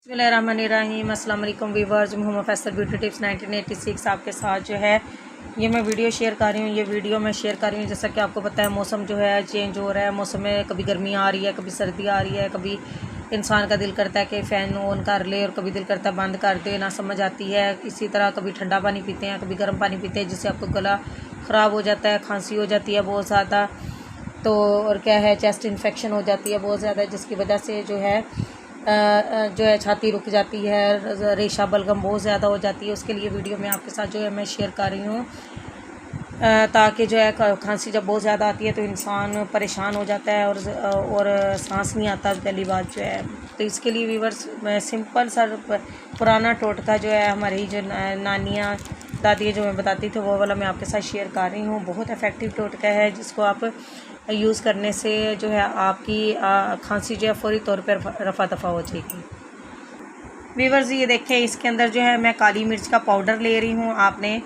बिस्मिल्लाहिर्रहमानिर्रहीम। अस्सलाम वालेकुम viewers, Mohammad Faisal beauty tips 1986 आपके साथ जो है ये मैं वीडियो शेयर कर रही हूँ। ये वीडियो मैं शेयर कर रही हूँ जैसा कि आपको पता है मौसम जो है चेंज हो रहा है। मौसम में कभी गर्मी आ रही है, कभी सर्दी आ रही है, कभी इंसान का दिल करता है कि फ़ैन ऑन कर ले और कभी दिल करता है बंद कर दे, ना समझ आती है। इसी तरह कभी ठंडा पानी पीते हैं, कभी गर्म पानी पीते हैं, जिससे आपको गला ख़राब हो जाता है, खांसी हो जाती है बहुत ज़्यादा, तो और क्या है चेस्ट इन्फेक्शन हो जाती है बहुत ज़्यादा, जिसकी वजह से जो है छाती रुक जाती है, रेशा बलगम बहुत ज़्यादा हो जाती है। उसके लिए वीडियो में आपके साथ जो है मैं शेयर कर रही हूँ, ताकि जो है खांसी जब बहुत ज़्यादा आती है तो इंसान परेशान हो जाता है और सांस नहीं आता पहली बात जो है। तो इसके लिए व्यूअर्स मैं सिंपल सा पुराना टोटका जो है हमारी जो नानियाँ दादियाँ जो मैं बताती थी वो वाला मैं आपके साथ शेयर कर रही हूँ। बहुत इफ़ेक्टिव टोटका है जिसको आप यूज़ करने से जो है आपकी खांसी जो है फ़ौरी तौर पर रफ़ा दफ़ा हो जाएगी। व्यूअर्स ये देखें, इसके अंदर जो है मैं काली मिर्च का पाउडर ले रही हूँ। आपने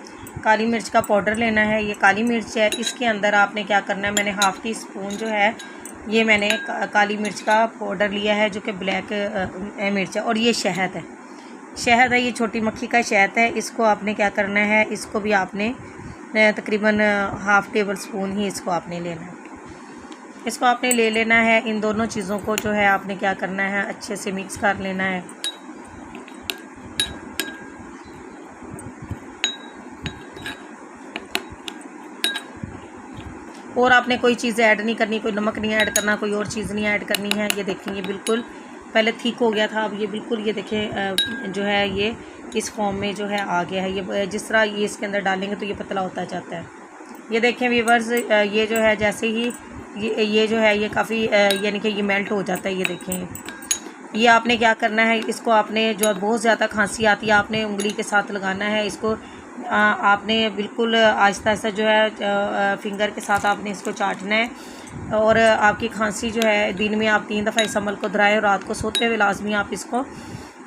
काली मिर्च का पाउडर लेना है। ये काली मिर्च है, इसके अंदर आपने क्या करना है, मैंने हाफ़ टी स्पून जो है ये मैंने काली मिर्च का पाउडर लिया है जो कि ब्लैक मिर्च है, और ये शहद है। शहद है, ये छोटी मक्खी का शहद है। इसको आपने क्या करना है, इसको भी आपने तकरीबन हाफ़ टेबल स्पून ही इसको आपने लेना है। इसको आपने ले लेना है। इन दोनों चीज़ों को जो है आपने क्या करना है, अच्छे से मिक्स कर लेना है। और आपने कोई चीज़ ऐड नहीं करनी, कोई नमक नहीं ऐड करना, कोई और चीज़ नहीं ऐड करनी है। ये देखें, ये बिल्कुल पहले थिक हो गया था, अब ये बिल्कुल ये देखें जो है ये इस फॉर्म में जो है आ गया है। ये जिस तरह ये इसके अंदर डालेंगे तो ये पतला होता जाता है। ये देखें व्यूअर्स, ये जो है जैसे ही ये जो है ये काफ़ी यानी कि ये मेल्ट हो जाता है। ये देखें, ये आपने क्या करना है, इसको आपने जो बहुत ज़्यादा खांसी आती है आपने उंगली के साथ लगाना है। इसको आपने बिल्कुल आहिस्ता आहिस्ता जो है फिंगर के साथ आपने इसको चाटना है। और आपकी खांसी जो है दिन में आप 3 दफ़ा इस अमल को दोहराएं और रात को सोते हुए लाजमी आप इसको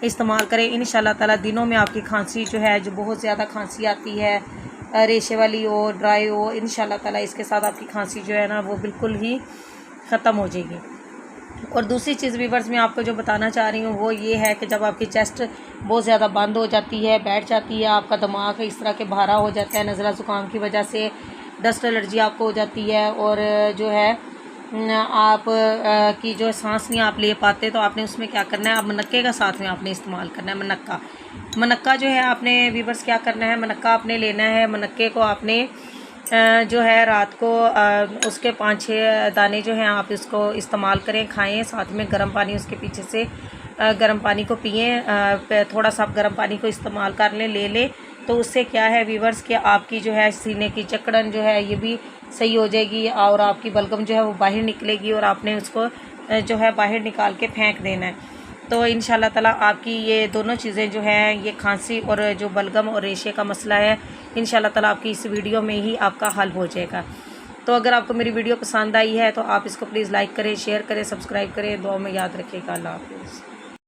इस्तेमाल करें। इंशाल्लाह ताला दिनों में आपकी खांसी जो है, जो बहुत ज़्यादा खांसी आती है, रेशे वाली हो, ड्राई हो, इंशाल्लाह ताला इसके साथ आपकी खांसी जो है ना वो बिल्कुल ही ख़त्म हो जाएगी। और दूसरी चीज़ व्यूअर्स मैं आपको जो बताना चाह रही हूँ वो ये है कि जब आपकी चेस्ट बहुत ज़्यादा बंद हो जाती है, बैठ जाती है, आपका दिमाग इस तरह के भारा हो जाता है नज़ला ज़ुकाम की वजह से, डस्ट एलर्जी आपको हो जाती है, और जो है आप की जो सांस नहीं आप ले पाते, तो आपने उसमें क्या करना है, आप मनक्के का साथ में आपने इस्तेमाल करना है। मनक्का जो है आपने व्यूअर्स क्या करना है, मनक्का आपने लेना है। मनक्के को आपने जो है रात को उसके 5-6 दाने जो हैं आप इसको इस्तेमाल करें, खाएं, साथ में गर्म पानी उसके पीछे से गर्म पानी को पिएं। थोड़ा सा आप गर्म पानी को इस्तेमाल कर लें तो उससे क्या है व्यूअर्स कि आपकी जो है सीने की जकड़न जो है ये भी सही हो जाएगी और आपकी बलगम जो है वो बाहर निकलेगी, और आपने उसको जो है बाहर निकाल के फेंक देना है। तो इंशाल्लाह ताला आपकी ये दोनों चीज़ें जो हैं, ये खांसी और जो बलगम और रेशे का मसला है, इंशाल्लाह ताला आपकी इस वीडियो में ही आपका हल हो जाएगा। तो अगर आपको मेरी वीडियो पसंद आई है तो आप इसको प्लीज़ लाइक करें, शेयर करें, सब्सक्राइब करें। दुआ में याद रखिएगा। अल्लाह हाफ़िज़।